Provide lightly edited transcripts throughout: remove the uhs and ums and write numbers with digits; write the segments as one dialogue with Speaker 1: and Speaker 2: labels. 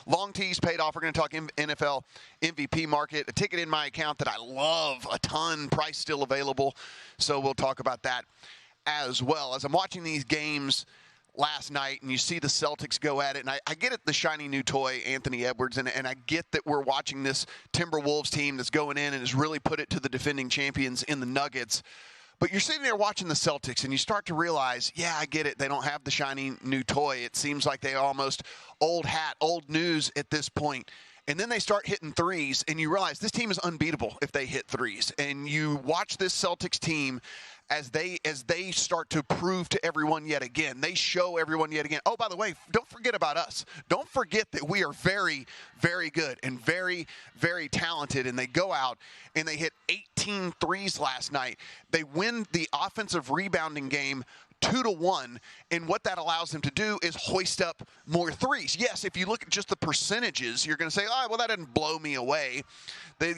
Speaker 1: Long teas paid off. We're going to talk NFL MVP market. A ticket in my account that I love a ton. Price still available. So we'll talk about that as well. As I'm watching these games last night, and you see the Celtics go at it, and I get it, the shiny new toy, Anthony Edwards, and I get that we're watching this Timberwolves team that's going in and has really put it to the defending champions in the Nuggets. But you're sitting there watching the Celtics, and you start to realize, yeah, I get it. They don't have the shiny new toy. It seems like they almost old hat, old news at this point. And then they start hitting threes, and you realize this team is unbeatable if they hit threes. And you watch this Celtics team as they start to prove to everyone yet again. They show everyone yet again. Oh, by the way, don't forget about us. Don't forget that we are very, very good and very, very talented. And they go out and they hit 18 threes last night. They win the offensive rebounding game 2-1, and what that allows them to do is hoist up more threes. Yes, if you look at just the percentages, you're going to say, oh, well, that didn't blow me away. They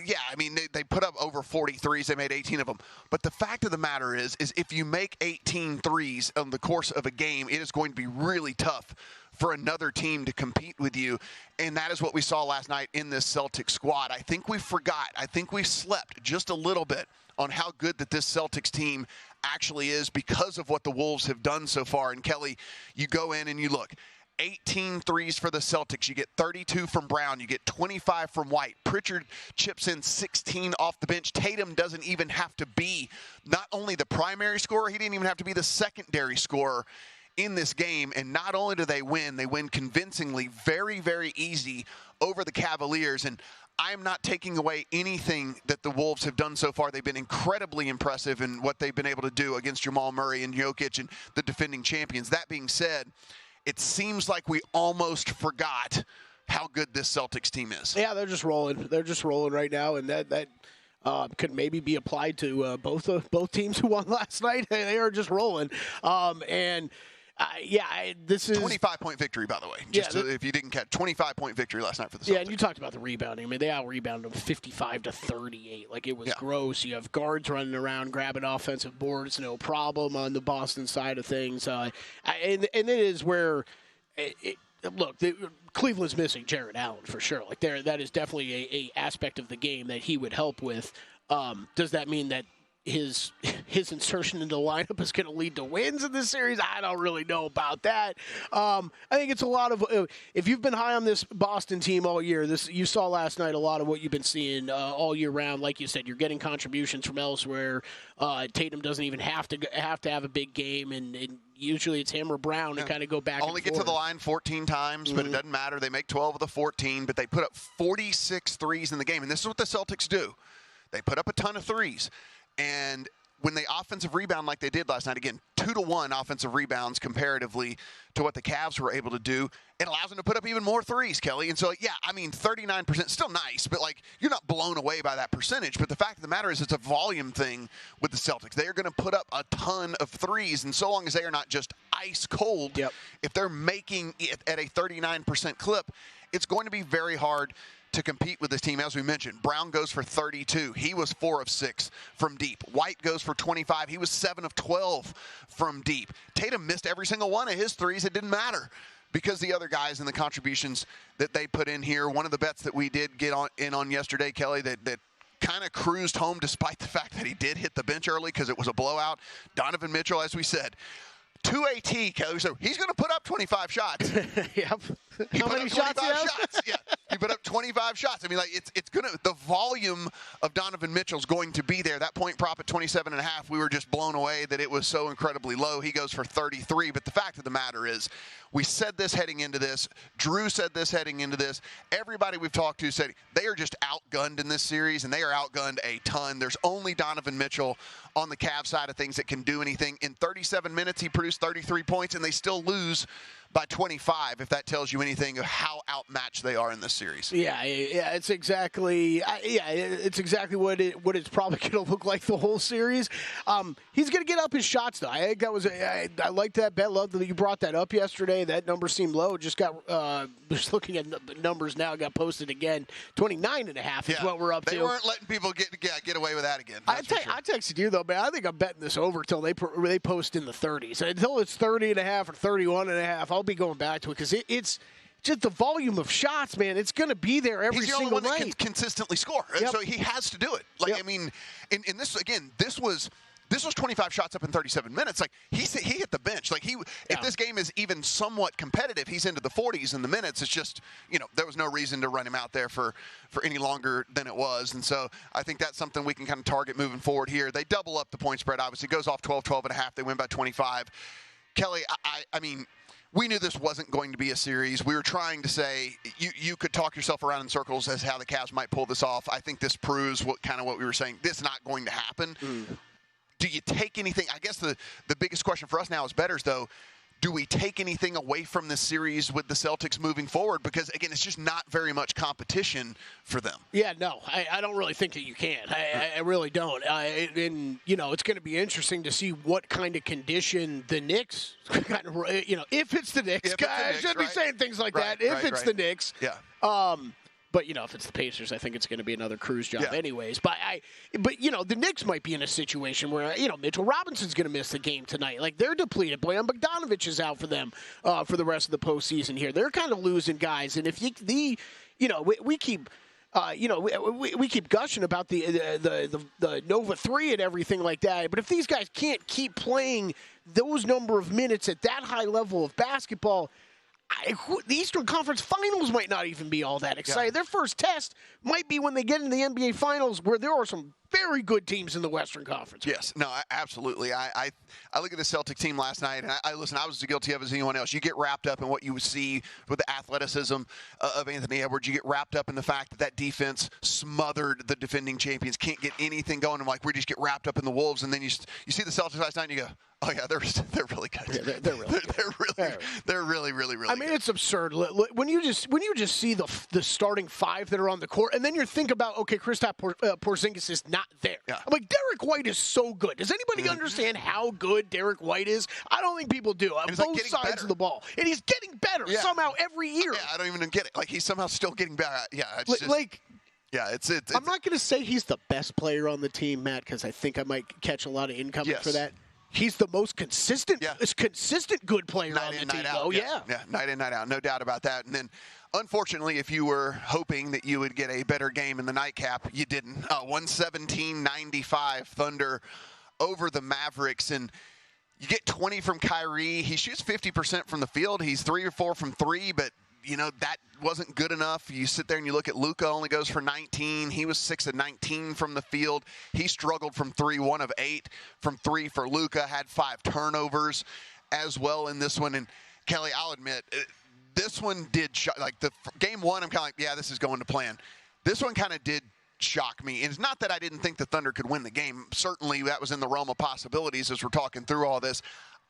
Speaker 1: put up over 40 threes. They made 18 of them. But the fact of the matter is if you make 18 threes on the course of a game, it is going to be really tough for another team to compete with you, and that is what we saw last night in this Celtics squad. I think we forgot. I think we slept just a little bit on how good that this Celtics team actually is because of what the Wolves have done so far. And Kelly, you go in and you look, 18 threes for the Celtics. You get 32 from Brown. You get 25 from White. Pritchard chips in 16 off the bench. Tatum doesn't even have to be not only the primary scorer, he didn't even have to be the secondary scorer in this game. And not only do they win convincingly, very, very easy over the Cavaliers. And I'm not taking away anything that the Wolves have done so far. They've been incredibly impressive in what they've been able to do against Jamal Murray and Jokic and the defending champions. That being said, it seems like we almost forgot how good this Celtics team is.
Speaker 2: Yeah, they're just rolling. They're just rolling right now, and that could maybe be applied to both teams who won last night. They are just rolling, this is
Speaker 1: 25-point victory, by the way. If you didn't catch, 25-point victory last night for the Celtics.
Speaker 2: Yeah, and you talked about the rebounding. I mean, they out-rebounded them 55-38. Like, it was gross. You have guards running around, grabbing offensive boards, no problem on the Boston side of things. And it is where look, Cleveland's missing Jared Allen for sure. Like, that is definitely a aspect of the game that he would help with. Does that mean that his insertion into the lineup is going to lead to wins in this series? I don't really know about that. I think it's a lot of if you've been high on this Boston team all year, you saw last night a lot of what you've been seeing all year round. Like you said, you're getting contributions from elsewhere. Tatum doesn't even have to have a big game, and usually it's him or Brown to kind of go back.
Speaker 1: Only get to the line 14 times, but it doesn't matter. They make 12 of the 14, but they put up 46 threes in the game, and this is what the Celtics do. They put up a ton of threes. And when they offensive rebound like they did last night, again, 2-1 offensive rebounds comparatively to what the Cavs were able to do, it allows them to put up even more threes, Kelly. And so, 39%, still nice, but, you're not blown away by that percentage. But the fact of the matter is it's a volume thing with the Celtics. They are going to put up a ton of threes, and so long as they are not just ice cold, if they're making it at a 39% clip, it's going to be very hard to compete with this team. As we mentioned, Brown goes for 32. He was 4 of 6 from deep. White goes for 25. He was 7 of 12 from deep. Tatum missed every single one of his threes. It didn't matter because the other guys and the contributions that they put in here. One of the bets that we did get in on yesterday, Kelly, that kind of cruised home despite the fact that he did hit the bench early because it was a blowout. Donovan Mitchell, as we said, 2 AT, Kelly. So he's going to put up 25 shots.
Speaker 2: Yep.
Speaker 1: How many shots? Yeah, he put up 25 shots. I mean, it's gonna, the volume of Donovan Mitchell's going to be there. That point prop at 27.5, we were just blown away that it was so incredibly low. He goes for 33. But the fact of the matter is, we said this heading into this. Drew said this heading into this. Everybody we've talked to said they are just outgunned in this series, and they are outgunned a ton. There's only Donovan Mitchell on the Cavs side of things that can do anything. In 37 minutes, he produced 33 points, and they still lose by 25, if that tells you anything of how outmatched they are in this series.
Speaker 2: Yeah, it's exactly what it's probably going to look like the whole series. He's going to get up his shots, though. I think that was I like that bet. Love that you brought that up yesterday. That number seemed low. Just looking at numbers now, got posted again. 29.5 is what we're up to.
Speaker 1: They weren't letting people get away with that again.
Speaker 2: I texted you, though, man. I think I'm betting this over until they post in the 30s. Until it's 30.5 or 31.5, I'll be going back to it because just the volume of shots, man, it's going to be there every single night.
Speaker 1: He's the only one that can consistently score, so he has to do it. Like, I mean, in this, again, this was 25 shots up in 37 minutes. Like, he hit the bench. Like, if this game is even somewhat competitive, he's into the 40s in the minutes. It's just, there was no reason to run him out there for any longer than it was. And so I think that's something we can kind of target moving forward here. They double up the point spread, obviously. It goes off 12 and a half. They win by 25. Kelly, I mean, we knew this wasn't going to be a series. We were trying to say you could talk yourself around in circles as how the Cavs might pull this off. I think this proves what we were saying. This is not going to happen. Do you take anything? I guess the biggest question for us now as bettors, though, do we take anything away from this series with the Celtics moving forward? Because, again, it's just not very much competition for them.
Speaker 2: Yeah, no, I don't really think that you can. I really don't. And, it's going to be interesting to see what kind of condition the Knicks, if it's the Knicks. I shouldn't be saying things like that. If it's the Knicks.
Speaker 1: Yeah.
Speaker 2: But, if it's the Pacers, I think it's going to be another cruise job anyways. But the Knicks might be in a situation where, Mitchell Robinson's going to miss the game tonight. Like, they're depleted. Bojan Bogdanović is out for them for the rest of the postseason here. They're kind of losing guys. And if we keep we keep gushing about the Nova 3 and everything like that. But if these guys can't keep playing those number of minutes at that high level of basketball, the Eastern Conference Finals might not even be all that exciting. Their first test might be when they get into the NBA Finals, where there are some very good teams in the Western Conference.
Speaker 1: Yes, no, absolutely. I look at the Celtic team last night, and I was as guilty of as anyone else. You get wrapped up in what you see with the athleticism of Anthony Edwards. You get wrapped up in the fact that defense smothered the defending champions, can't get anything going. And we just get wrapped up in the Wolves, and then you see the Celtics last night, and you go, oh yeah, they're really good.
Speaker 2: Yeah, they're really good.
Speaker 1: They're really
Speaker 2: I mean, it's absurd when you just see the starting five that are on the court, and then you think about, okay, Kristaps Porzingis is not there.
Speaker 1: Yeah.
Speaker 2: I'm like, Derek White is so good. Does anybody understand how good Derek White is? I don't think people do. On both sides of the ball, and he's getting better somehow every year.
Speaker 1: Yeah, I don't even get it. Like, he's somehow still getting better. Yeah, it's just
Speaker 2: I'm not going to say he's the best player on the team, Matt, because I think I might catch a lot of incoming for that. He's the most consistent good player on the team, though.
Speaker 1: Yeah, night in, night out. No doubt about that. And then, unfortunately, if you were hoping that you would get a better game in the nightcap, you didn't. 117-95 Thunder over the Mavericks. And you get 20 from Kyrie. He shoots 50% from the field. He's 3 or 4 from 3, but that wasn't good enough. You sit there and you look at Luka, only goes for 19. He was 6 of 19 from the field. He struggled from 3, 1 of 8 from 3 for Luka, had 5 turnovers as well in this one. And Kelly, I'll admit, this one did shock. Like, the game one, I'm kind of like, yeah, this is going to plan. This one kind of did shock me. And it's not that I didn't think the Thunder could win the game. Certainly that was in the realm of possibilities as we're talking through all this.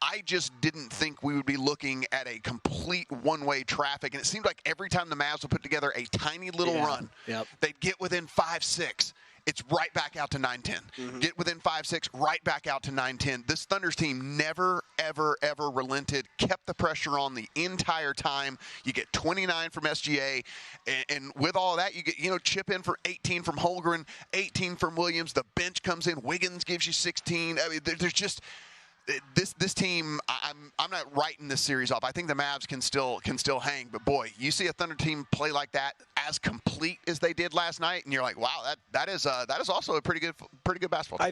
Speaker 1: I just didn't think we would be looking at a complete one-way traffic. And it seemed like every time the Mavs would put together a tiny little run, they'd get within 5-6. It's right back out to 9-10. Get within 5-6, right back out to 9-10. This Thunder's team never, ever, ever relented, kept the pressure on the entire time. You get 29 from SGA, and with all that, you get, chip in for 18 from Holmgren, 18 from Williams. The bench comes in. Wiggins gives you 16. I mean, there's just – this team, I'm not writing this series off. I think the Mavs can still hang. But boy, you see a Thunder team play like that, as complete as they did last night, and you're like, wow, that is also a pretty good basketball team.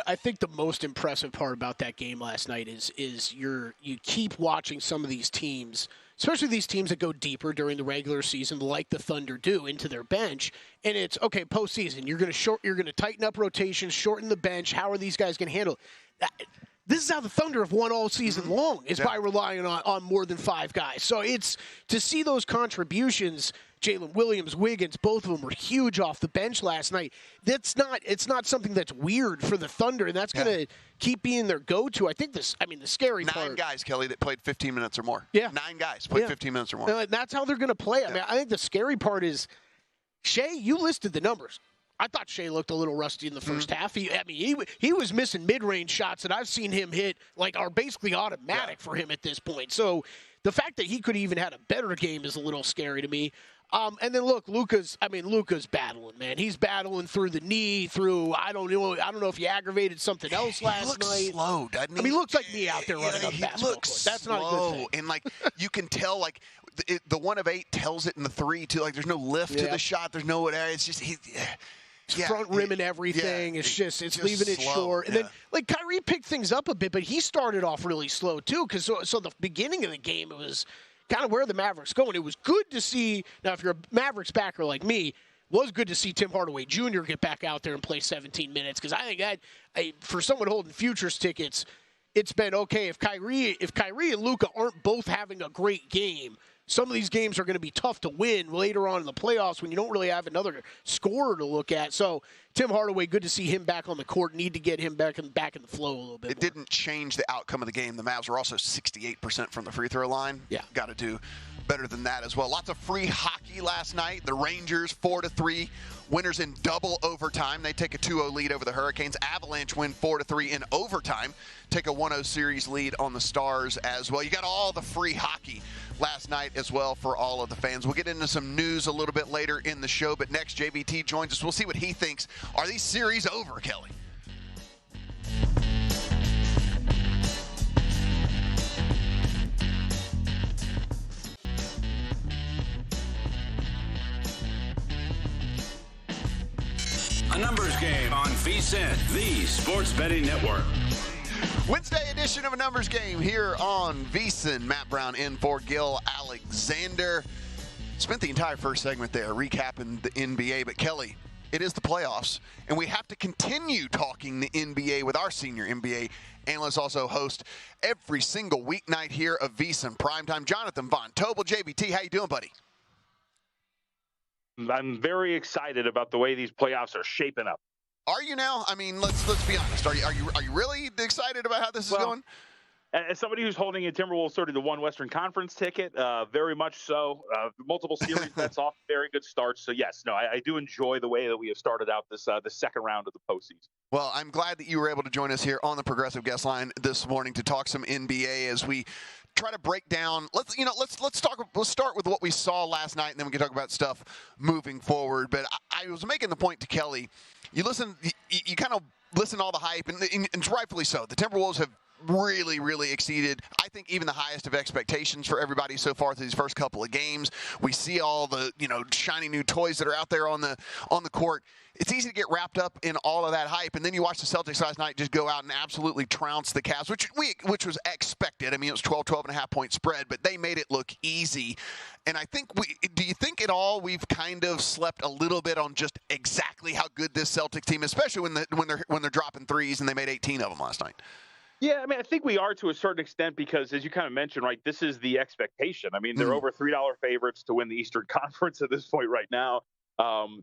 Speaker 2: I think the most impressive part about that game last night is you keep watching some of these teams, especially these teams that go deeper during the regular season, like the Thunder do, into their bench. And it's okay, postseason. You're going to tighten up rotations, shorten the bench. How are these guys going to handle it? This is how the Thunder have won all season long, is by relying on more than 5 guys. So it's to see those contributions. Jalen Williams, Wiggins, both of them were huge off the bench last night. It's not something that's weird for the Thunder, and that's going to keep being their go-to. I think the scary part.
Speaker 1: 9 guys, Kelly, that played 15 minutes or more.
Speaker 2: Yeah.
Speaker 1: 9 guys played 15 minutes or more.
Speaker 2: And that's how they're going to play. Yeah. I mean, I think the scary part is, Shea, you listed the numbers. I thought Shea looked a little rusty in the first half. He was missing mid-range shots that I've seen him hit, like, are basically automatic for him at this point. So the fact that he could even had a better game is a little scary to me. And then look, Luka's battling, man. He's battling through the knee, I don't know if he aggravated something else last night.
Speaker 1: He looks slow, doesn't he?
Speaker 2: I mean, he looks like me out there running up basketball court. That's not a good thing.
Speaker 1: And, like, you can tell, like, the 1 of 8 tells it in the 3 too. Like there's no lift to the shot. There's no whatever. It's just front rim and everything. It's leaving it short. And then like
Speaker 2: Kyrie picked things up a bit, but he started off really slow too. Because so the beginning of the game, it was kind of where the Mavericks going. It was good to see. Now, if you're a Mavericks backer like me, was good to see Tim Hardaway Jr. get back out there and play 17 minutes. Because I think that for someone holding futures tickets, it's been okay. If Kyrie and Luka aren't both having a great game, some of these games are going to be tough to win later on in the playoffs when you don't really have another scorer to look at. So Tim Hardaway, good to see him back on the court. Need to get him back in the flow a little bit.
Speaker 1: It didn't change the outcome of the game. The Mavs were also 68% from the free throw line.
Speaker 2: Yeah,
Speaker 1: got to do better than that as well. Lots of free hockey last night. The Rangers 4-3, winners in double overtime. They take a 2-0 lead over the Hurricanes. Avalanche win 4-3 in overtime. Take a 1-0 series lead on the Stars as well. You got all the free hockey last night as well for all of the fans. We'll get into some news a little bit later in the show, but next JVT joins us. We'll see what he thinks. Are these series over, Kelly?
Speaker 3: A numbers game on VSiN, the sports betting network.
Speaker 1: Wednesday edition of A Numbers Game here on VSiN. Matt Brown in for Gil Alexander. Spent the entire first segment there recapping the NBA, but Kelly, it is the playoffs, and we have to continue talking the NBA with our senior NBA analyst, also host every single weeknight here of VSiN Primetime, Jonathan Von Tobel. JVT, how you doing, buddy?
Speaker 4: I'm very excited about the way these playoffs are shaping up.
Speaker 1: Are you now? I mean, let's be honest. Are you really excited about how this is going?
Speaker 4: As somebody who's holding a Timberwolves 31 Western Conference ticket, very much so. Multiple series bets off very good starts. So yes, I do enjoy the way that we have started out this the second round of the postseason.
Speaker 1: Well, I'm glad that you were able to join us here on the Progressive Guest Line this morning to talk some NBA as we try to break down. Let's start with what we saw last night, and then we can talk about stuff moving forward. But I was making the point to Kelly. You kind of listen to all the hype, and rightfully so. The Timberwolves have really, really exceeded, I think, even the highest of expectations for everybody so far through these first couple of games. We see all the, shiny new toys that are out there on the court. It's easy to get wrapped up in all of that hype, and then you watch the Celtics last night just go out and absolutely trounce the Cavs, which was expected. I mean, it was 12.5 point spread, but they made it look easy. And I think do you think at all we've kind of slept a little bit on just exactly how good this Celtics team is, especially when they're dropping threes, and they made 18 of them last night?
Speaker 4: Yeah, I mean, I think we are to a certain extent because, as you kind of mentioned, right, this is the expectation. I mean, they're over $3 favorites to win the Eastern Conference at this point right now.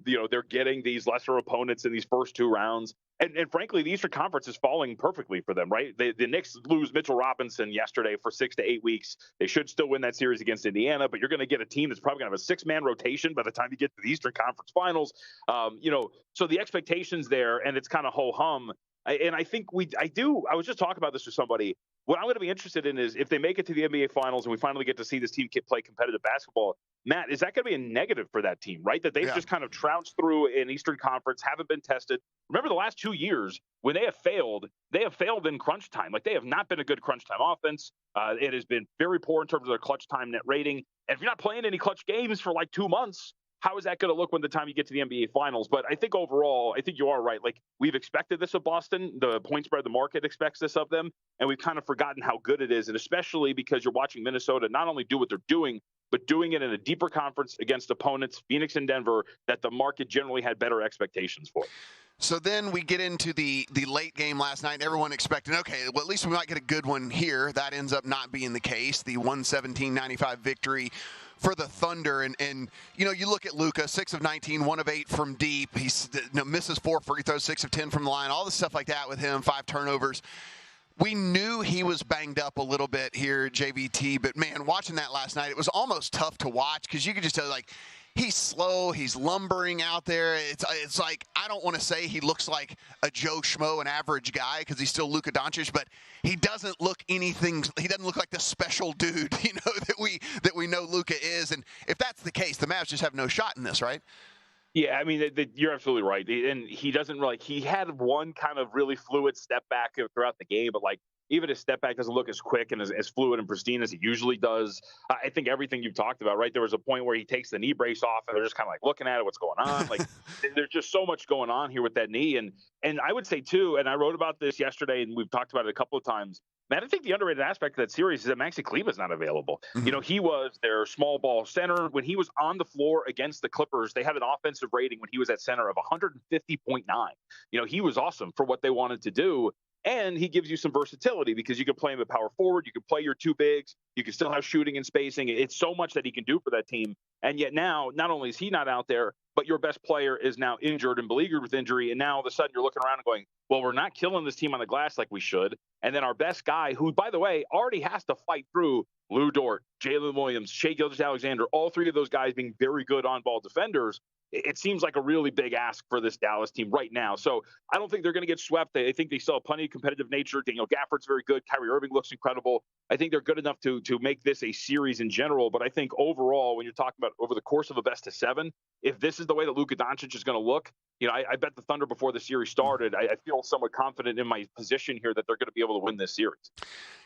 Speaker 4: They're getting these lesser opponents in these first two rounds. And frankly, the Eastern Conference is falling perfectly for them, right? The Knicks lose Mitchell Robinson yesterday for 6 to 8 weeks. They should still win that series against Indiana, but you're going to get a team that's probably going to have a 6-man rotation by the time you get to the Eastern Conference Finals. So the expectations there, and it's kind of ho-hum. And I think I was just talking about this with somebody. What I'm going to be interested in is if they make it to the NBA Finals and we finally get to see this team play competitive basketball, Matt, is that going to be a negative for that team, right? That they've just kind of trounced through an Eastern Conference, haven't been tested. Remember the last 2 years when they have failed in crunch time. Like they have not been a good crunch time offense. It has been very poor in terms of their clutch time net rating. And if you're not playing any clutch games for like 2 months, how is that going to look when the time you get to the NBA Finals? But I think overall, I think you are right. Like we've expected this of Boston. The point spread, the market expects this of them. And we've kind of forgotten how good it is. And especially because you're watching Minnesota not only do what they're doing, but doing it in a deeper conference against opponents, Phoenix and Denver, that the market generally had better expectations for.
Speaker 1: So then we get into the late game last night, and everyone expected, okay, well, at least we might get a good one here. That ends up not being the case. The 117-95 victory for the Thunder. And you look at Luka, 6 of 19, 1 of 8 from deep. He misses 4 free throws, 6 of 10 from the line, all the stuff like that with him, 5 turnovers. We knew he was banged up a little bit here, JVT, but, man, watching that last night, it was almost tough to watch because you could just tell, like, he's slow. He's lumbering out there. It's like, I don't want to say he looks like a Joe Schmo, an average guy, because he's still Luka Doncic, but he doesn't look anything. He doesn't look like the special dude, that we know Luka is. And if that's the case, the Mavs just have no shot in this, right?
Speaker 4: Yeah, I mean, you're absolutely right. And he doesn't he had one kind of really fluid step back throughout the game, but Even his step back doesn't look as quick and as fluid and pristine as he usually does. I think everything you've talked about, right? There was a point where he takes the knee brace off and they're just kind of like looking at it, what's going on? Like there's just so much going on here with that knee. And I would say too, and I wrote about this yesterday and we've talked about it a couple of times, man, I think the underrated aspect of that series is that Maxi Kleber's not available. Mm-hmm. You know, he was their small ball center. When he was on the floor against the Clippers, they had an offensive rating when he was at center of 150.9. You know, he was awesome for what they wanted to do. And he gives you some versatility because you can play him at power forward. You can play your two bigs. You can still have shooting and spacing. It's so much that he can do for that team. And yet now, not only is he not out there, but your best player is now injured and beleaguered with injury. And now all of a sudden you're looking around and going, well, we're not killing this team on the glass like we should. And then our best guy, who, by the way, already has to fight through Lou Dort, Jalen Williams, Shai Gilgeous-Alexander, all three of those guys being very good on-ball defenders. It seems like a really big ask for this Dallas team right now. So I don't think they're going to get swept. I think they still have plenty of competitive nature. Daniel Gafford's very good. Kyrie Irving looks incredible. I think they're good enough to make this a series in general. But I think overall, when you're talking about over the course of a best of seven, if this is the way that Luka Doncic is going to look, you know, I bet the Thunder before the series started, I feel somewhat confident in my position here that they're going to be able to win this series.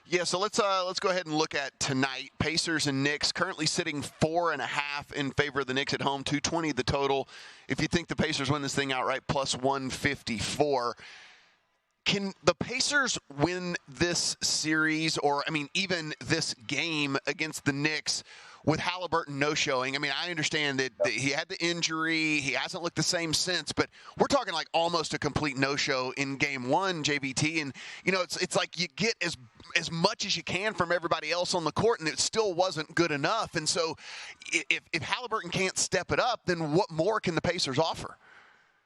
Speaker 1: Yeah, so let's go ahead and look at tonight. Pacers and Knicks currently sitting 4.5 in favor of the Knicks at home, 220 the total. If you think the Pacers win this thing outright, plus 154. Can the Pacers win this series, or, I mean, even this game against the Knicks with Halliburton no-showing? I mean, I understand that he had the injury. He hasn't looked the same since, but we're talking like almost a complete no-show in game one, JVT. And, you know, it's like you get as much as you can from everybody else on the court, and it still wasn't good enough. And so if Halliburton can't step it up, then what more can the Pacers offer?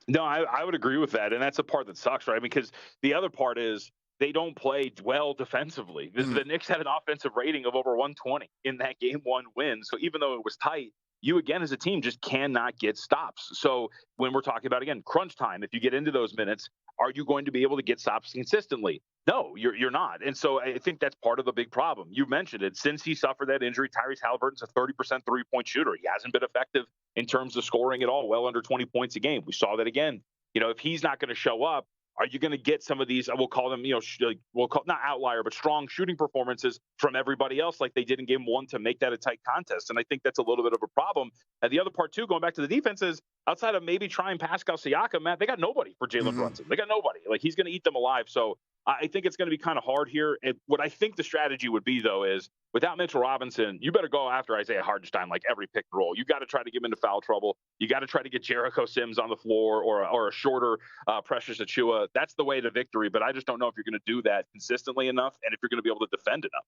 Speaker 4: No, I would agree with that. And that's the part that sucks, right? Because the other part is they don't play well defensively. The Knicks had an offensive rating of over 120 in that game one win. So even though it was tight, you, again, as a team, just cannot get stops. So when we're talking about, again, crunch time, if you get into those minutes, are you going to be able to get stops consistently? No, you're not. And so I think that's part of the big problem. You mentioned it. Since he suffered that injury, Tyrese Halliburton's a 30% three-point shooter. He hasn't been effective in terms of scoring at all, well under 20 points a game. We saw that again. You know, if he's not going to show up, are you going to get some of these, we'll call them, you know, we'll call not outlier, but strong shooting performances from everybody else like they did in game one to make that a tight contest? And I think that's a little bit of a problem. And the other part, too, going back to the defense, is outside of maybe trying Pascal Siakam, Matt, they got nobody for Jalen Brunson. They got nobody. Like, he's going to eat them alive. So I think it's going to be kind of hard here. And what I think the strategy would be, though, is without Mitchell Robinson, you better go after Isaiah Hartenstein like every pick and roll. You got to try to get him into foul trouble. You got to try to get Jericho Sims on the floor or a shorter Precious Achiuwa. That's the way to victory. But I just don't know if you're going to do that consistently enough and if you're going to be able to defend enough.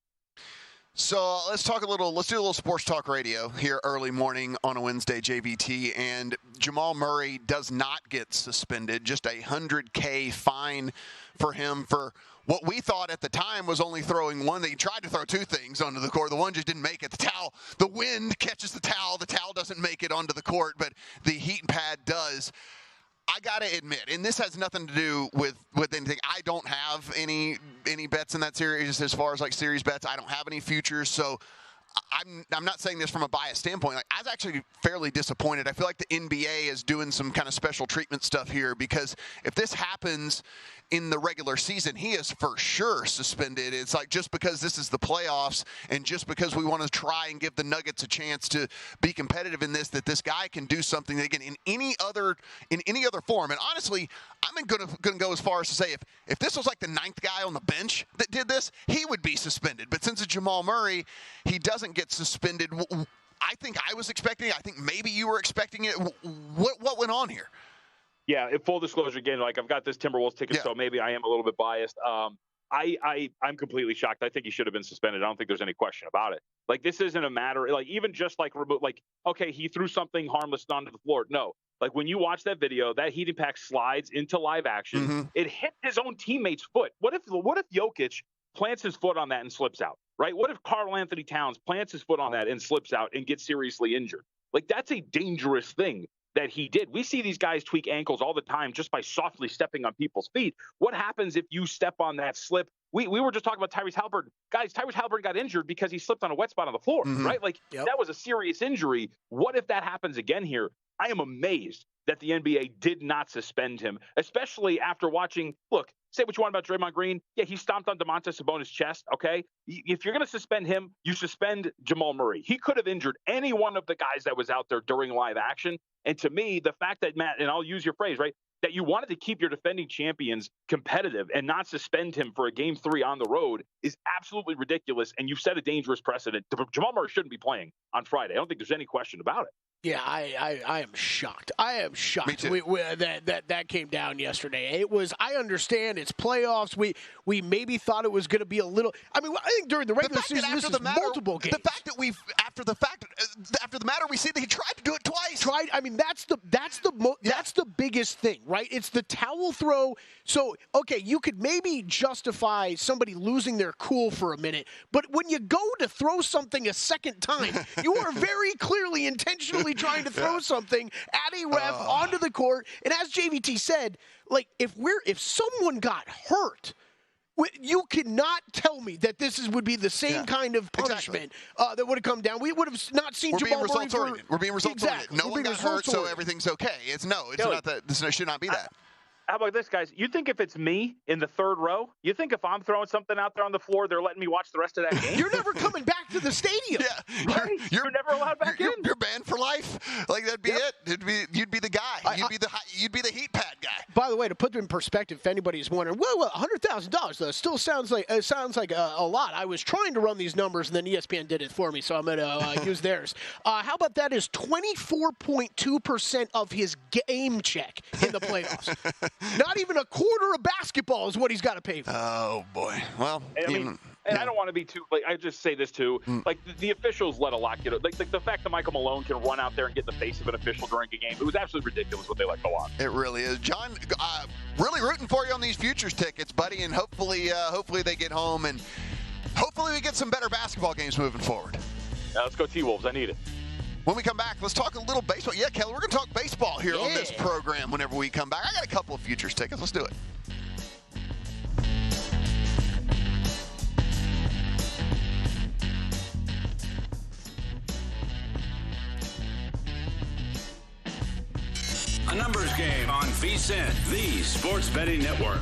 Speaker 1: So let's do a little sports talk radio here early morning on a Wednesday, JVT. And Jamal Murray does not get suspended, just a $100K fine for him for what we thought at the time was only throwing one. He tried to throw two things onto the court. The one just didn't make it. The wind catches the towel doesn't make it onto the court, but the heat pad does. I got to admit, and this has nothing to do with anything. I don't have any bets in that series as far as like series bets. I don't have any futures, so I'm not saying this from a biased standpoint. Like, I was actually fairly disappointed. I feel like the NBA is doing some kind of special treatment stuff here, because if this happens in the regular season, he is for sure suspended. It's like, just because this is the playoffs and just because we want to try and give the Nuggets a chance to be competitive in this, that this guy can do something that, again, in any other form. And honestly, I'm going to go as far as to say if this was like the ninth guy on the bench that did this, he would be suspended. But since it's Jamal Murray, he doesn't get suspended. I think I was expecting it. I think maybe you were expecting it. What went on here?
Speaker 4: Yeah, full disclosure, again, like, I've got this Timberwolves ticket, so maybe I am a little bit biased. I'm completely shocked. I think he should have been suspended. I don't think there's any question about it. Like, this isn't a matter, like, even just like okay, he threw something harmless onto the floor. No, like, when you watch that video, that heat impact slides into live action. It hit his own teammate's foot. What if Jokic plants his foot on that and slips out, right? What if Karl Anthony Towns plants his foot on that and slips out and gets seriously injured? Like, that's a dangerous thing that he did. We see these guys tweak ankles all the time just by softly stepping on people's feet. What happens if you step on that slip? We were just talking about Tyrese Halliburton. Guys, Tyrese Halliburton got injured because he slipped on a wet spot on the floor, right? Like, that was a serious injury. What if that happens again here? I am amazed that the NBA did not suspend him, especially after watching. Look, say what you want about Draymond Green. Yeah, he stomped on Domantas Sabonis' chest, okay? If you're going to suspend him, you suspend Jamal Murray. He could have injured any one of the guys that was out there during live action. And to me, the fact that, Matt, and I'll use your phrase, right, that you wanted to keep your defending champions competitive and not suspend him for a Game 3 on the road is absolutely ridiculous, and you've set a dangerous precedent. Jamal Murray shouldn't be playing on Friday. I don't think there's any question about it.
Speaker 2: Yeah, I am shocked. I am shocked.
Speaker 1: Me too.
Speaker 2: That came down yesterday. It was. I understand it's playoffs. We maybe thought it was going to be a little. I mean, I think during the regular season, this is multiple games.
Speaker 1: The fact that after the matter, we see that he tried to do it twice.
Speaker 2: I mean, that's the biggest thing, right? It's the towel throw. So okay, you could maybe justify somebody losing their cool for a minute, but when you go to throw something a second time, you are very clearly intentionally trying to throw something at a ref onto the court. And as JVT said, like if someone got hurt, you cannot tell me that this would be the same kind of punishment that would have come down. We would have not seen Jamal Murray.
Speaker 1: We're being result-oriented. No one got hurt, so everything's okay. It's not that. This should not be that.
Speaker 4: How about this, guys? You think if it's me in the third row, you think if I'm throwing something out there on the floor, they're letting me watch the rest of that game?
Speaker 2: You're never coming back to the stadium.
Speaker 4: Yeah, right? You're never allowed back in.
Speaker 1: You're banned for life. Like that'd be it. You'd be the guy. You'd be the heat pad guy.
Speaker 2: By the way, to put it in perspective, if anybody's wondering, well, $100,000 though still sounds like a lot. I was trying to run these numbers, and then ESPN did it for me, so I'm going to use theirs. How about that is 24.2% of his game check in the playoffs. Not even a quarter of basketball is what he's got to pay for.
Speaker 1: Oh, boy. Well,
Speaker 4: and I don't want to be too, I just say this too, the officials let a lot get, like the fact that Michael Malone can run out there and get the face of an official during a game, it was absolutely ridiculous what they let go on.
Speaker 1: It really is. John, really rooting for you on these futures tickets, buddy, and hopefully they get home, and hopefully we get some better basketball games moving forward.
Speaker 4: Let's go T-Wolves. I need it.
Speaker 1: When we come back, let's talk a little baseball. Yeah, Kelly, we're going to talk baseball here on this program whenever we come back. I got a couple of futures tickets. Let's do it.
Speaker 3: A numbers game on VSiN, the sports betting network.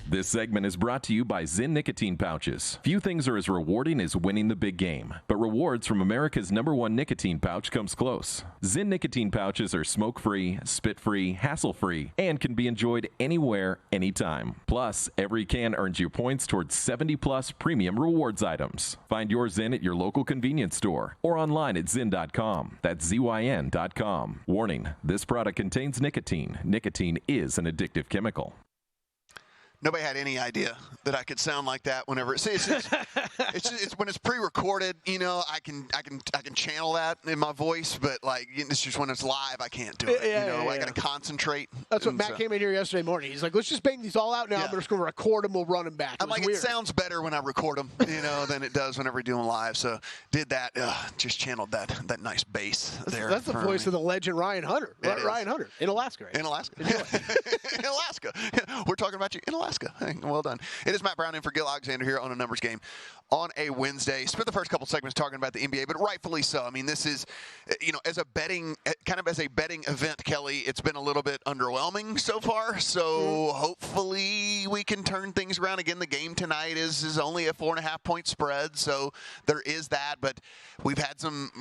Speaker 5: This segment is brought to you by ZYN nicotine pouches. Few things are as rewarding as winning the big game, but rewards from America's #1 nicotine pouch comes close. ZYN nicotine pouches are smoke-free, spit-free, hassle-free, and can be enjoyed anywhere, anytime. Plus, every can earns you points towards 70-plus premium rewards items. Find your ZYN at your local convenience store or online at zyn.com. That's ZYN.com. Warning, this product contains nicotine. Nicotine is an addictive chemical.
Speaker 1: Nobody had any idea that I could sound like that whenever it's when it's pre-recorded. You know, I can channel that in my voice, but like it's just when it's live, I can't do it. I got to concentrate.
Speaker 2: That's what Matt came in here yesterday morning. He's like, let's just bang these all out now. I'm just going to record them. We'll run them back.
Speaker 1: I'm like, weird. It sounds better when I record them, than it does whenever we're doing live. So did that. Just channeled that nice bass there.
Speaker 2: That's the voice of the legend Ryan Hunter. Ryan Hunter in Alaska. Right?
Speaker 1: In Alaska. In Alaska. We're talking about you in Alaska. Well done. It is Matt Brown in for Gil Alexander here on A Numbers Game on a Wednesday. Spent the first couple segments talking about the NBA, but rightfully so. I mean, this is, as a betting event, Kelly, it's been a little bit underwhelming so far. So hopefully we can turn things around. Again, the game tonight is only a 4.5-point spread, so there is that. But we've had some,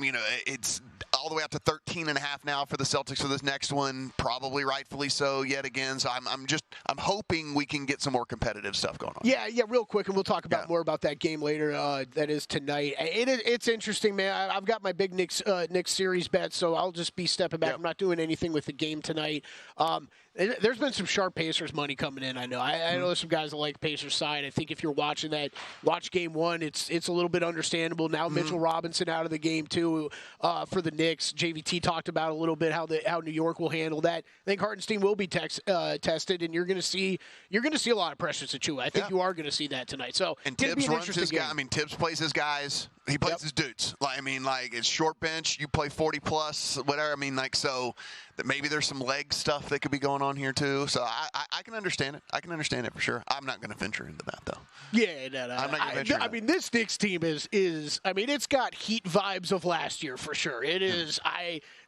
Speaker 1: it's all the way up to 13.5 now for the Celtics for this next one. Probably rightfully so yet again. So I'm hoping we can get some more competitive stuff going on.
Speaker 2: Yeah, real quick, and we'll talk about more about that game later. That is tonight. It's interesting, man. I've got my big Knicks series bet, so I'll just be stepping back. I'm not doing anything with the game tonight. There's been some sharp Pacers money coming in. I know. I know there's some guys that like Pacers side. I think if you're watching that, watch game one. It's a little bit understandable. Now Mitchell Robinson out of the game too for the Knicks. JVT talked about a little bit how New York will handle that. I think Hartenstein will be tested, and you're going to see a lot of Precious Achiuwa. I think you are going to see that tonight. So
Speaker 1: and Tibbs runs his guy. I mean, Tibbs plays his guys. He plays his dudes. It's short bench. You play 40 plus, whatever. So that maybe there's some leg stuff that could be going on here too. So I can understand it. I can understand it for sure. I'm not going to venture into that though.
Speaker 2: Yeah, no.
Speaker 1: I'm not going to venture into that.
Speaker 2: This Knicks team is. It's got Heat vibes of last year for sure. It is.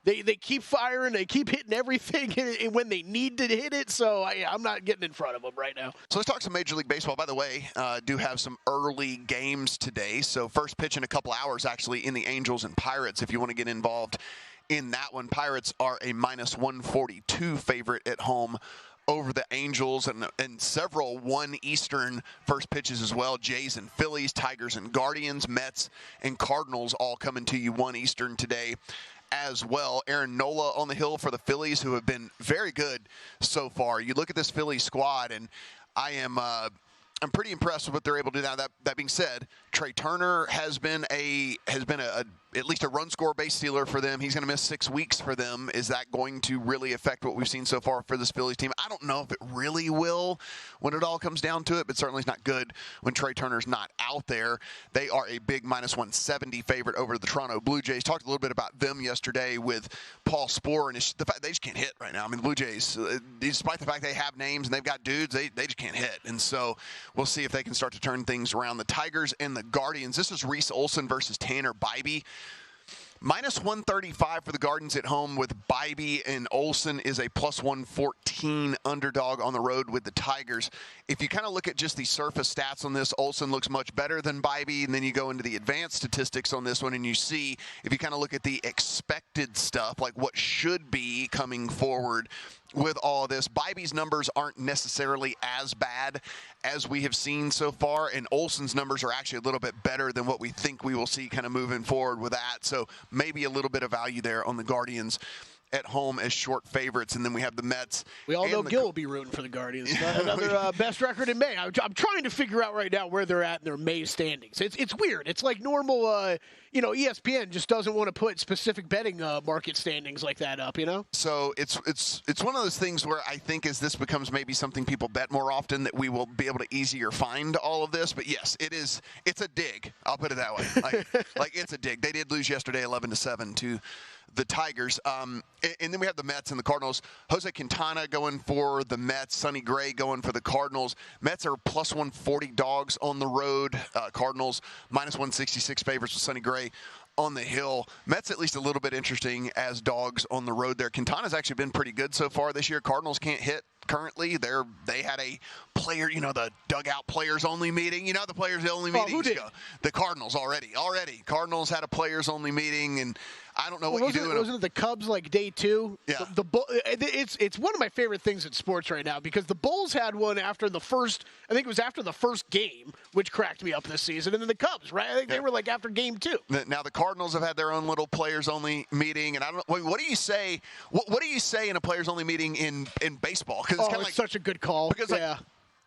Speaker 2: They keep firing. They keep hitting everything when they need to hit it. So I'm not getting in front of them right now.
Speaker 1: So let's talk some Major League Baseball. By the way, do have some early games today. So first pitch in a couple hours, actually, in the Angels and Pirates. If you want to get involved in that one, Pirates are a -142 favorite at home over the Angels, and several 1 Eastern first pitches as well. Jays and Phillies, Tigers and Guardians, Mets and Cardinals all coming to you 1 Eastern today as well. Aaron Nola on the hill for the Phillies, who have been very good so far. You look at this Phillies squad, and I'm pretty impressed with what they're able to do now. That being said, Trey Turner has been at least a run score base stealer for them. He's going to miss 6 weeks for them. Is that going to really affect what we've seen so far for this Phillies team? I don't know if it really will when it all comes down to it, but certainly it's not good when Trey Turner's not out there. They are a big -170 favorite over the Toronto Blue Jays. Talked a little bit about them yesterday with Paul Sporer, and it's the fact they just can't hit right now. The Blue Jays, despite the fact they have names and they've got dudes, they just can't hit. And so we'll see if they can start to turn things around. The Tigers and the Guardians, this is Reese Olson versus Tanner Bybee. -135 for the Guardians at home with Bybee, and Olson is a +114 underdog on the road with the Tigers. If you kind of look at just the surface stats on this, Olson looks much better than Bybee, and then you go into the advanced statistics on this one, and you see, if you kind of look at the expected stuff, like what should be coming forward with all of this, Bybee's numbers aren't necessarily as bad as we have seen so far, and Olson's numbers are actually a little bit better than what we think we will see kind of moving forward with that. So maybe a little bit of value there on the Guardians at home as short favorites. And then we have the Mets.
Speaker 2: We all know Gil will be rooting for the Guardians. Another best record in May. I'm trying to figure out right now where they're at in their May standings. It's weird. It's like normal, ESPN just doesn't want to put specific betting market standings like that up,
Speaker 1: So it's one of those things where I think as this becomes maybe something people bet more often, that we will be able to easier find all of this. But yes, it's a dig. I'll put it that way. Like it's a dig. They did lose yesterday 11-7 to the Tigers. And then we have the Mets and the Cardinals. Jose Quintana going for the Mets. Sonny Gray going for the Cardinals. Mets are +140 dogs on the road. Cardinals -166 favorites with Sonny Gray on the hill. Mets at least a little bit interesting as dogs on the road there. Quintana's actually been pretty good so far this year. Cardinals can't hit currently. They had a player, the dugout players only meeting. The players only meeting.
Speaker 2: Who did?
Speaker 1: The Cardinals already. Cardinals had a players only meeting, and I don't know what you do.
Speaker 2: Wasn't it the Cubs like day 2?
Speaker 1: Yeah.
Speaker 2: It's one of my favorite things in sports right now, because the Bulls had one after the first. I think it was after the first game, which cracked me up this season, and then the Cubs, right? I think they were like after game 2.
Speaker 1: Now the Cardinals have had their own little players only meeting, and I don't know. What do you say? What do you say in a players only meeting in baseball? Because
Speaker 2: it's such a good call.
Speaker 1: Because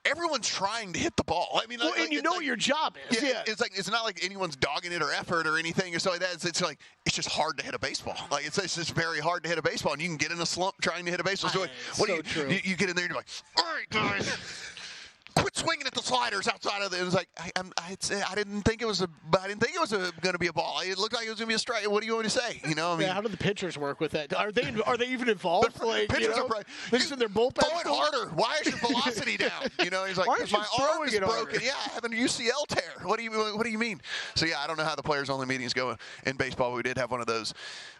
Speaker 1: everyone's trying to hit the ball.
Speaker 2: And you know what your job is.
Speaker 1: Yeah, it's not like anyone's dogging it or effort or anything or something like that. It's just hard to hit a baseball. It's just very hard to hit a baseball, and you can get in a slump trying to hit a baseball. So
Speaker 2: true.
Speaker 1: You get in there and you're like, all right, guys, quit swinging at the sliders outside of the. It was like I didn't think it was going to be a ball. It looked like it was going to be a strike. What do you want me to say?
Speaker 2: How do the pitchers work with that? Are they even involved?
Speaker 1: Pitchers are probably
Speaker 2: they're just in their bullpen.
Speaker 1: Throw it harder. Why is your velocity down? He's like, because my arm is broken. Harder? Yeah, I have an UCL tear. What do you mean? So I don't know how the players only meetings go in baseball. We did have one of those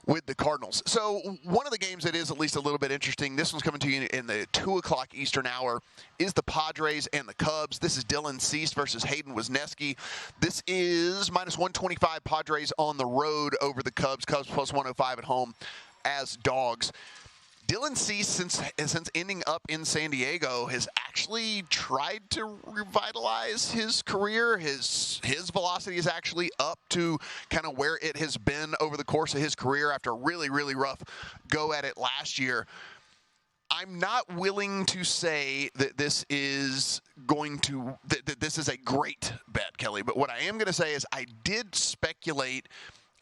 Speaker 1: with the Cardinals. So one of the games that is at least a little bit interesting, this one's coming to you in the 2:00 Eastern hour, is the Padres and the Cubs. This is Dylan Cease versus Hayden Wesneski. This is -125 Padres on the road over the Cubs. Cubs +105 at home as dogs. Dylan Cease, since ending up in San Diego, has actually tried to revitalize his career. His velocity is actually up to kind of where it has been over the course of his career after a really, really rough go at it last year. I'm not willing to say that this is that this is a great bet, Kelly. But what I am going to say is I did speculate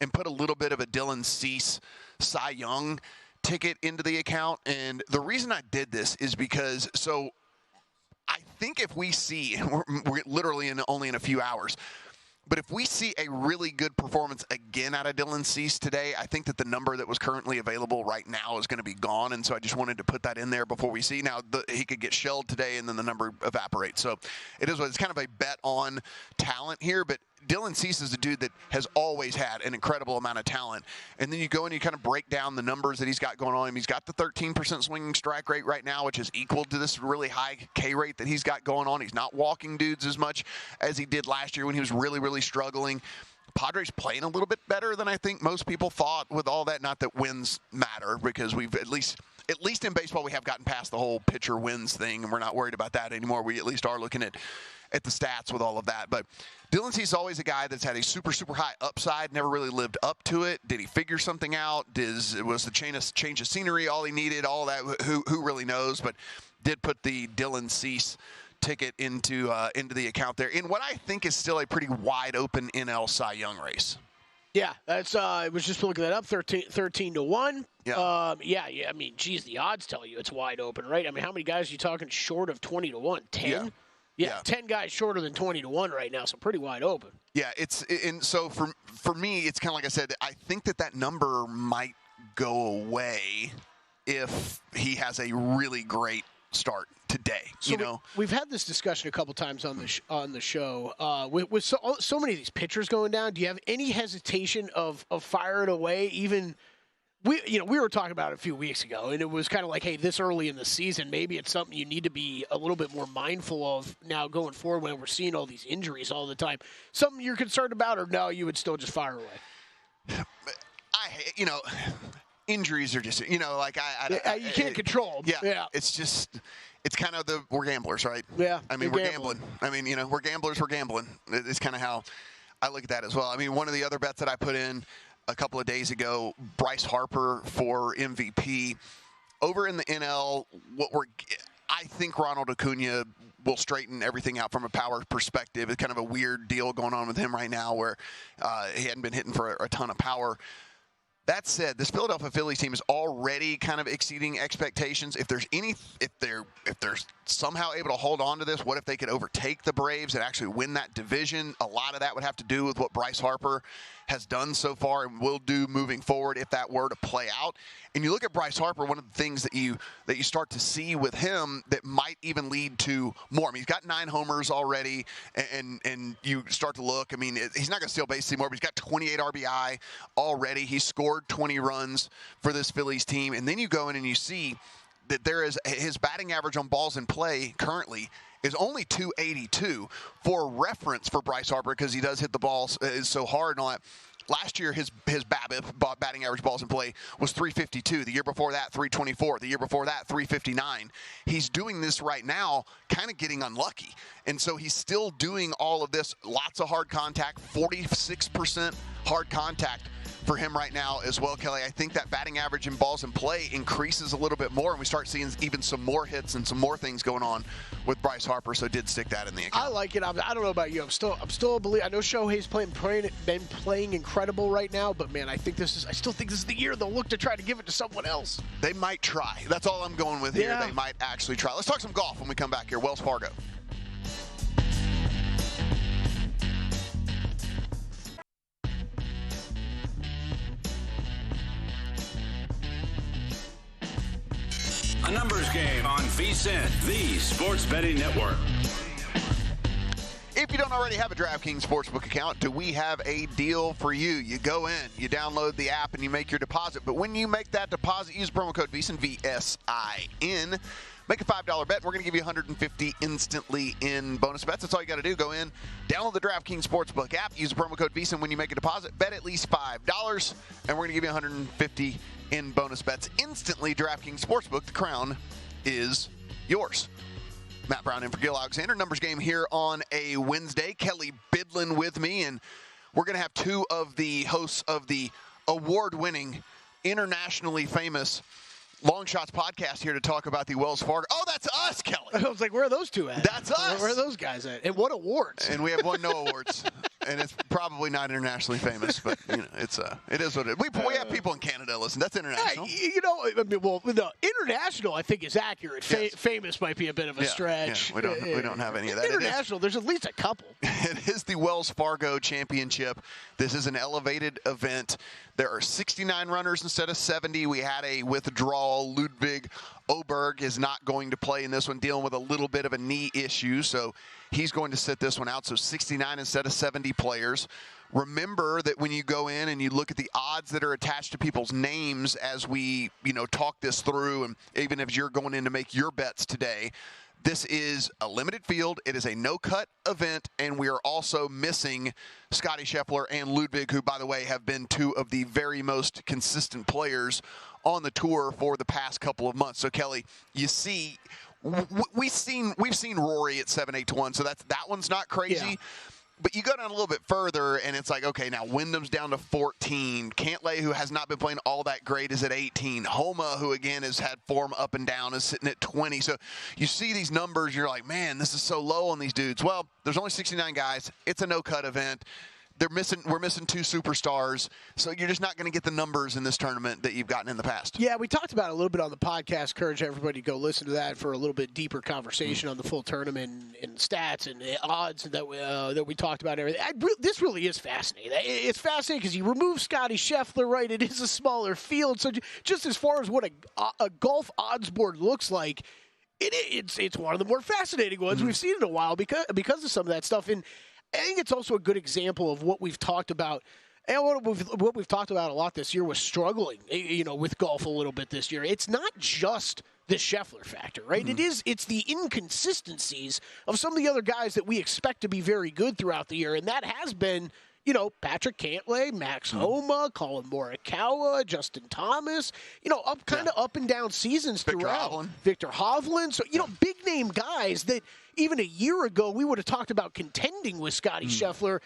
Speaker 1: and put a little bit of a Dylan Cease Cy Young ticket into the account. And the reason I did this is because, I think if we see, we're literally only in a few hours, But if we see a really good performance again out of Dylan Cease today, I think that the number that was currently available right now is going to be gone. And so I just wanted to put that in there before we see. Now, he could get shelled today, and then the number evaporates. So it's kind of a bet on talent here. But Dylan Cease is a dude that has always had an incredible amount of talent. And then you go and you kind of break down the numbers that he's got going on. He's got the 13% swinging strike rate right now, which is equal to this really high K rate that he's got going on. He's not walking dudes as much as he did last year when he was really, really struggling. Padres playing a little bit better than I think most people thought with all that. Not that wins matter, because we've at least in baseball we have gotten past the whole pitcher wins thing, and we're not worried about that anymore. We at least are looking at the stats with all of that. But Dylan Cease is always a guy that's had a super, super high upside, never really lived up to it. Did he figure something out? Was the change of scenery all he needed? All that, who really knows? But did put the Dylan Cease ticket into the account there in what I think is still a pretty wide open NL Cy Young race.
Speaker 2: Yeah, that's. I was just looking that up. 13-1.
Speaker 1: Yeah.
Speaker 2: Yeah. I mean, geez, the odds tell you it's wide open, right? I mean, how many guys are you talking short of 20-1? 10. Yeah, 10 guys shorter than 20-1 right now, so pretty wide open.
Speaker 1: Yeah, and so for me, it's kind of like I said. I think that number might go away if he has a really great start today.
Speaker 2: So we've had this discussion a couple times on the show with so many of these pitchers going down. Do you have any hesitation of firing away? Even we were talking about it a few weeks ago, and it was kind of like, hey, this early in the season, maybe it's something you need to be a little bit more mindful of now going forward when we're seeing all these injuries all the time. Something you're concerned about, or no, you would still just fire away?
Speaker 1: Injuries are just, you
Speaker 2: can't control them.
Speaker 1: Yeah. It's kind of we're gamblers, right?
Speaker 2: Yeah.
Speaker 1: I mean, we're gambling. I mean, we're gamblers, we're gambling. It's kind of how I look at that as well. I mean, one of the other bets that I put in a couple of days ago, Bryce Harper for MVP. Over in the NL, I think Ronald Acuna will straighten everything out from a power perspective. It's kind of a weird deal going on with him right now where he hadn't been hitting for a ton of power. That said, this Philadelphia Phillies team is already kind of exceeding expectations. If they're somehow able to hold on to this, what if they could overtake the Braves and actually win that division? A lot of that would have to do with what Bryce Harper has done so far and will do moving forward if that were to play out. And you look at Bryce Harper, one of the things that you start to see with him that might even lead to more. I mean, he's got 9 homers already, and you start to look. I mean, he's not going to steal bases anymore, but he's got 28 RBI already. He scored 20 runs for this Phillies team. And then you go in and you see that there is his batting average on balls in play currently is only 282. For reference for Bryce Harper, because he does hit the balls is so hard and all that. Last year, his BABIP, batting average balls in play, was 352. The year before that, 324. The year before that, 359. He's doing this right now, kind of getting unlucky. And so he's still doing all of this, lots of hard contact, 46% hard contact for him right now as well, Kelly. I think that batting average in balls in play increases a little bit more, and we start seeing even some more hits and some more things going on with Bryce Harper. So did stick that in the account.
Speaker 2: I like it. I don't know about you. I'm still a believer. I know Shohei's been playing incredible right now, but man, I still think this is the year they'll look to try to give it to someone else.
Speaker 1: They might try. That's all I'm going with here.
Speaker 2: Yeah.
Speaker 1: They might actually try. Let's talk some golf when we come back here. Wells Fargo.
Speaker 3: A numbers game on VSiN, the sports betting network.
Speaker 1: If you don't already have a DraftKings Sportsbook account, do we have a deal for you? You go in, you download the app, and you make your deposit. But when you make that deposit, use promo code VSiN, VSIN. Make a $5 bet. We're going to give you $150 instantly in bonus bets. That's all you got to do. Go in, download the DraftKings Sportsbook app, use the promo code VSiN when you make a deposit. Bet at least $5, and we're going to give you $150 in bonus bets instantly. DraftKings Sportsbook, the crown is yours. Matt Brown in for Gil Alexander. Numbers game here on a Wednesday. Kelly Bidlin with me, and we're going to have 2 of the hosts of the award-winning, internationally famous Long Shots podcast here to talk about the Wells Fargo. Oh, that's us, Kelly.
Speaker 2: I was like, where are those 2 at?
Speaker 1: That's us.
Speaker 2: Where are those guys at? And what awards?
Speaker 1: And we have won no awards. and it's probably not internationally famous, but it is what it is. We have people in Canada listen. That's international.
Speaker 2: The international I think is accurate.
Speaker 1: Yes.
Speaker 2: Famous might be a bit of a stretch.
Speaker 1: Yeah, we don't have any of that.
Speaker 2: International, there's at least a couple.
Speaker 1: It is the Wells Fargo Championship. This is an elevated event. There are 69 runners instead of 70. We had a withdrawal. Ludwig Oberg is not going to play in this one, dealing with a little bit of a knee issue, so he's going to sit this one out. So 69 instead of 70 players. Remember that when you go in and you look at the odds that are attached to people's names as we, talk this through, and even if you're going in to make your bets today, this is a limited field. It is a no-cut event, and we are also missing Scotty Scheffler and Ludwig, who, by the way, have been two of the very most consistent players on the tour for the past couple of months. So, Kelly, you see, we've seen Rory at 7-8-1, so that one's not crazy. Yeah. But you go down a little bit further, and it's like, okay, now Wyndham's down to 14. Cantlay, who has not been playing all that great, is at 18. Homa, who, again, has had form up and down, is sitting at 20. So you see these numbers, you're like, man, this is so low on these dudes. Well, there's only 69 guys. It's a no-cut event. We're missing two superstars, so you're just not going to get the numbers in this tournament that you've gotten in the past.
Speaker 2: Yeah, we talked about it a little bit on the podcast. Encourage everybody to go listen to that for a little bit deeper conversation on the full tournament and stats and the odds that we talked about. Everything. This really is fascinating. It's fascinating because you remove Scotty Scheffler, right? It is a smaller field, so just as far as what a golf odds board looks like, it's one of the more fascinating ones we've seen in a while because of some of that stuff. And I think it's also a good example of what we've talked about, and what we've talked about a lot this year was struggling, with golf a little bit this year. It's not just the Scheffler factor, right? It's the inconsistencies of some of the other guys that we expect to be very good throughout the year, and that has been, Patrick Cantlay, Max Homa, Colin Morikawa, Justin Thomas, up and down seasons throughout. Victor Hovland. So, big name guys that even a year ago we would have talked about contending with Scotty Scheffler.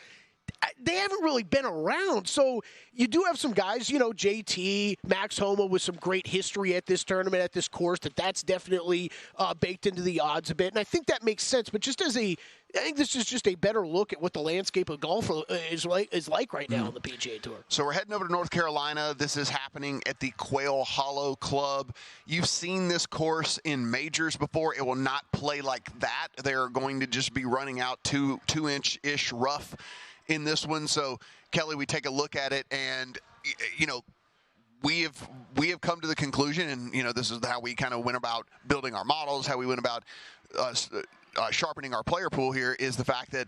Speaker 2: They haven't really been around. So you do have some guys, JT, Max Homa with some great history at this tournament, at this course, that's definitely baked into the odds a bit. And I think that makes sense. But I think this is just a better look at what the landscape of golf is like right now on the PGA Tour.
Speaker 1: So we're heading over to North Carolina. This is happening at the Quail Hollow Club. You've seen this course in majors before. It will not play like that. They're going to just be running out 2-inch-ish rough in this one. So, Kelly, we take a look at it, and, we have come to the conclusion, and, this is how we kind of went about building our models, how we went about sharpening our player pool here, is the fact that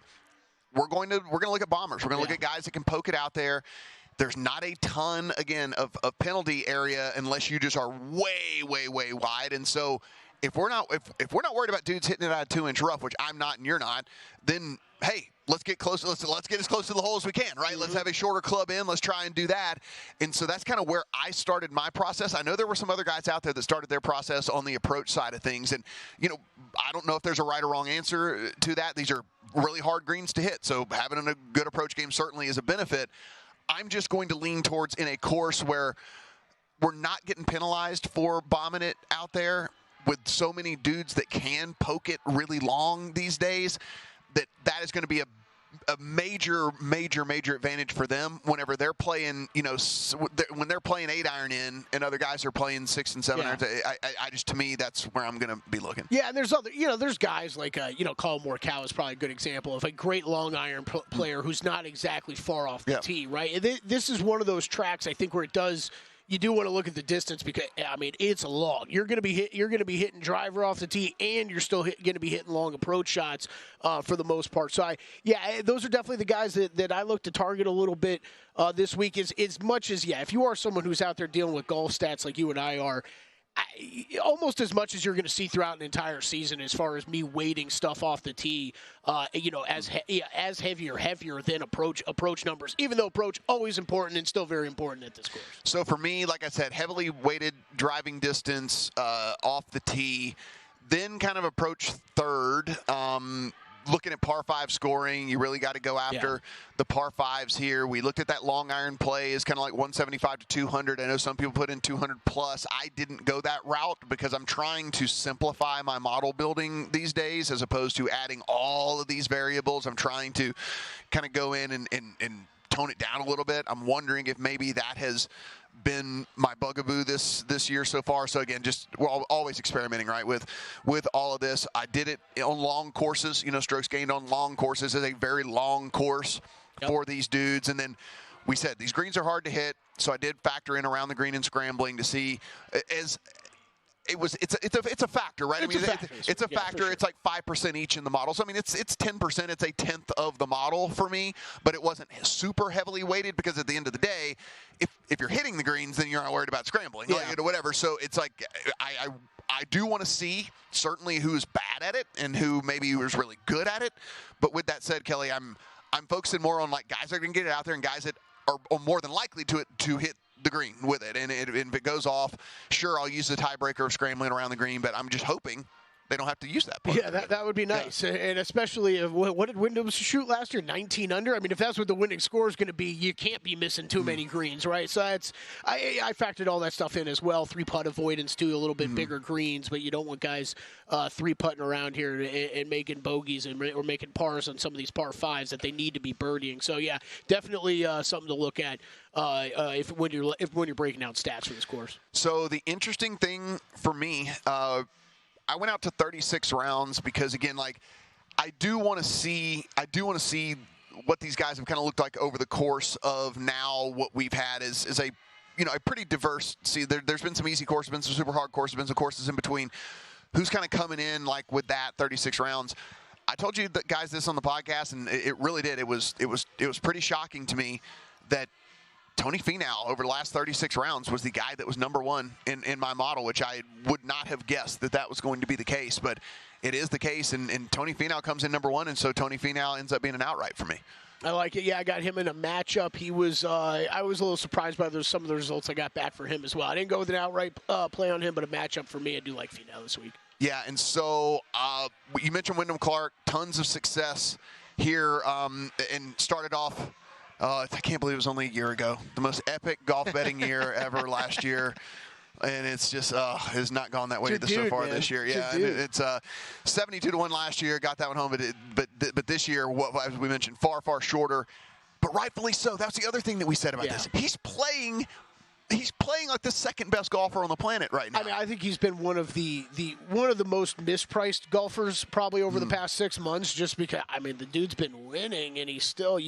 Speaker 1: we're going to look at bombers. We're going to look at guys that can poke it out there. There's not a ton, again, of penalty area unless you just are way, way, way wide. And so if we're not worried about dudes hitting it out of 2-inch rough, which I'm not and you're not, then hey, let's get close. Let's get as close to the hole as we can, right? Let's have a shorter club in. Let's try and do that. And so that's kind of where I started my process. I know there were some other guys out there that started their process on the approach side of things. And, I don't know if there's a right or wrong answer to that. These are really hard greens to hit. So having a good approach game certainly is a benefit. I'm just going to lean towards in a course where we're not getting penalized for bombing it out there with so many dudes that can poke it really long these days, that is going to be a major advantage for them whenever they're playing, when they're playing 8-iron in and other guys are playing 6 and 7 irons. I just, to me, that's where I'm going to be looking.
Speaker 2: Yeah, and there's other, there's guys like, Colin Morikawa is probably a good example of a great long iron player who's not exactly far off the tee, right? This is one of those tracks, I think, where you do want to look at the distance because it's long. You're going to be hitting driver off the tee, and you're still going to be hitting long approach shots for the most part. So those are definitely the guys that I look to target a little bit this week. As much as if you are someone who's out there dealing with golf stats like you and I are. Almost as much as you're going to see throughout an entire season as far as me weighting stuff off the tee, as heavier than approach numbers, even though approach always important and still very important at this course.
Speaker 1: So for me, like I said, heavily weighted driving distance off the tee, then kind of approach third. looking at par 5 scoring, you really got to go after the par 5s here. We looked at that long iron play as kind of like 175 to 200. I know some people put in 200 plus. I didn't go that route because I'm trying to simplify my model building these days as opposed to adding all of these variables. I'm trying to kind of go in and tone it down a little bit. I'm wondering if maybe that has been my bugaboo this year so far. So again, just we're always experimenting, right, with all of this. I did it on long courses. Strokes gained on long courses is a very long course for these dudes. And then we said these greens are hard to hit, so I did factor in around the green and scrambling to see it's a factor, right? It's a factor. Sure. It's like 5% each in the model. So it's 10%. It's a tenth of the model for me, but it wasn't super heavily weighted because at the end of the day, if you're hitting the greens, then you're not worried about scrambling, whatever. So it's like I do want to see certainly who's bad at it and who maybe was really good at it. But with that said, Kelly, I'm focusing more on like guys that are going to get it out there and guys that are more than likely to hit the green with it. And if it goes off, sure, I'll use the tiebreaker of scrambling around the green, but I'm just hoping they don't have to use that.
Speaker 2: Yeah, that would be nice. Yeah. And especially if, what did Wyndham shoot last year? 19 under? If that's what the winning score is going to be, you can't be missing too many greens, right? So I factored all that stuff in as well. 3-putt avoidance, too, a little bit bigger greens, but you don't want guys 3-putting around here and making bogeys or making pars on some of these par 5s that they need to be birdieing. So, yeah, definitely something to look at when you're breaking out stats for this course.
Speaker 1: So the interesting thing for me, I went out to 36 rounds because, again, like I do want to see what these guys have kind of looked like over the course of now. What we've had is a pretty diverse. See, there's been some easy courses, been some super hard courses, been some courses in between. Who's kind of coming in like with that 36 rounds? I told you guys this on the podcast, and it really did. It was pretty shocking to me that Tony Finau over the last 36 rounds was the guy that was number one in my model, which I would not have guessed that was going to be the case, but it is the case, and Tony Finau comes in number one, and so Tony Finau ends up being an outright for me.
Speaker 2: I like it. Yeah, I got him in a matchup. He was. I was a little surprised by some of the results I got back for him as well. I didn't go with an outright play on him, but a matchup for me. I do like Finau this week.
Speaker 1: Yeah, and so you mentioned Wyndham Clark, tons of success here, and started off. I can't believe it was only a year ago. The most epic golf betting year ever last year. And it's just has not gone that way so far this year. Yeah, and it's 72-1 last year. Got that one home, but this year, as we mentioned, far shorter. But rightfully so. That's the other thing that we said about this. He's playing like the second best golfer on the planet right now.
Speaker 2: I think he's been one of the most mispriced golfers probably over the past 6 months. Just because the dude's been winning, and he's still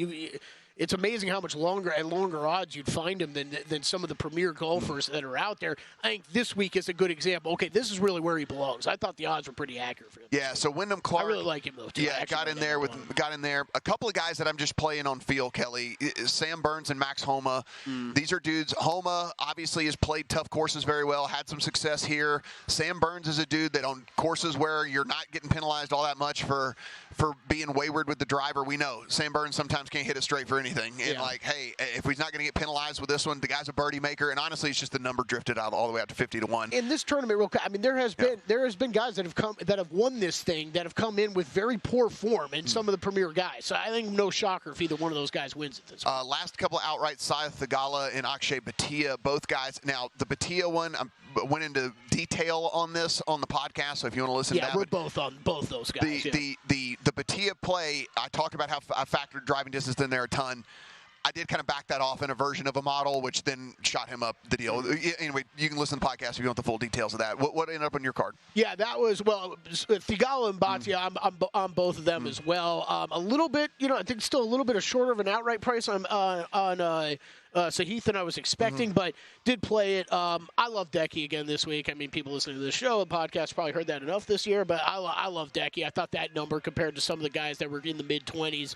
Speaker 2: It's amazing how much longer odds you'd find him than some of the premier golfers that are out there. I think this week is a good example. Okay, this is really where he belongs. I thought the odds were pretty accurate for him.
Speaker 1: Yeah, so Wyndham Clark.
Speaker 2: I really like him though, too.
Speaker 1: Yeah, got in there. A couple of guys that I'm just playing on feel, Kelly. Sam Burns and Max Homa. These are dudes. Homa obviously has played tough courses very well, had some success here. Sam Burns is a dude that on courses where you're not getting penalized all that much for being wayward with the driver, we know Sam Burns sometimes can't hit it straight for anything. And hey, if he's not going to get penalized with this one, the guy's a birdie maker. And honestly, it's just the number drifted out all the way up to 50-1.
Speaker 2: In this tournament, real quick, there has been guys that have won this thing that have come in with very poor form, and some of the premier guys. So I think no shocker if either one of those guys wins at this point.
Speaker 1: Last couple of outright, Seth Theegala and Akshay Bhatia, both guys. Now the Bhatia one, I went into detail on this on the podcast. So if you want to listen to that,
Speaker 2: we're both on both those guys.
Speaker 1: The Bhatia play, I talked about how I factored driving distance in there a ton. I did kind of back that off in a version of a model, which then shot him up the deal. Anyway, you can listen to the podcast if you want the full details of that. What ended up on your card?
Speaker 2: Yeah, that was, Theegala and Bhatia, I'm on both of them as well. A little bit, I think still a little bit shorter of an outright price on Sahith than I was expecting, but did play it. I love Decky again this week. People listening to the show and podcast probably heard that enough this year, but I love Decky. I thought that number compared to some of the guys that were in the mid-20s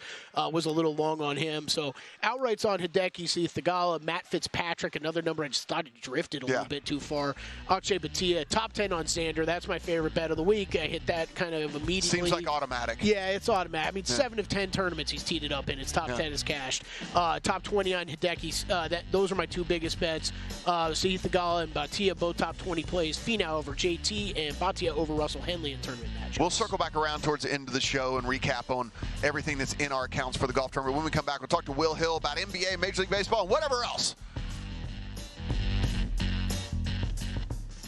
Speaker 2: was a little long on him. So outrights on Hideki, Sahith Theegala, Matt Fitzpatrick, another number I just thought it drifted a little bit too far. Akshay Bhatia, top 10 on Xander. That's my favorite bet of the week. I hit that kind of immediately.
Speaker 1: Seems like automatic.
Speaker 2: Yeah, it's automatic. 7 of 10 tournaments he's teed it up in. His top 10 is cashed. Top 20 on Hideki, plays. Those are my two biggest bets. Sahith Theegala and Bhatia, both top 20 plays. Finau over JT and Bhatia over Russell Henley in tournament matchups.
Speaker 1: We'll circle back around towards the end of the show and recap on everything that's in our accounts for the golf tournament. When we come back, we'll talk to Will Hill about NBA, Major League Baseball, and whatever else.